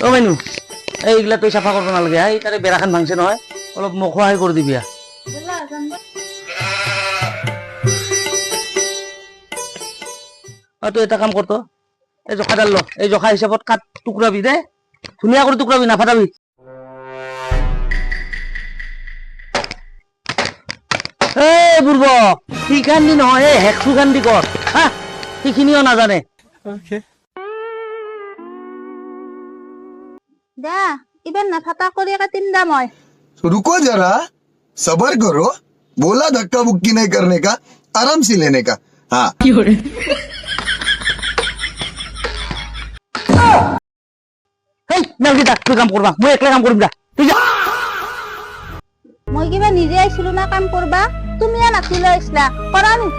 অ মাইনু এইগিলা তই চাফা কৰিব নালাগে এই তাৰে বেৰাখান ভাঙছে নহয় অলপ মোক সহায় কৰি দিবি তুই এটা কাম কৰ তো এই জখাডাল ল এই জখা হিচাপত কাট টুকুৰাবি দে ধুনীয়া কৰি টুকুৰাবি নাফাটাবি এই বুৰ্ব সি কান্দি নহয় এই হেকচু কান্দি কৰ হা সিখিনিও নাজানে দা इबन नफाता करिए काटिम दा मैं रुको जरा सबर करो बोला धक्का मुक्की नहीं करने का आराम से लेने का हाँ নালগিতা তুই কাম কৰবা মই একলা কাম কৰিম যা তুই যা मैं किबा निजे आइसिलु ना काम करबा तुम या नाथिलो आइसला करानी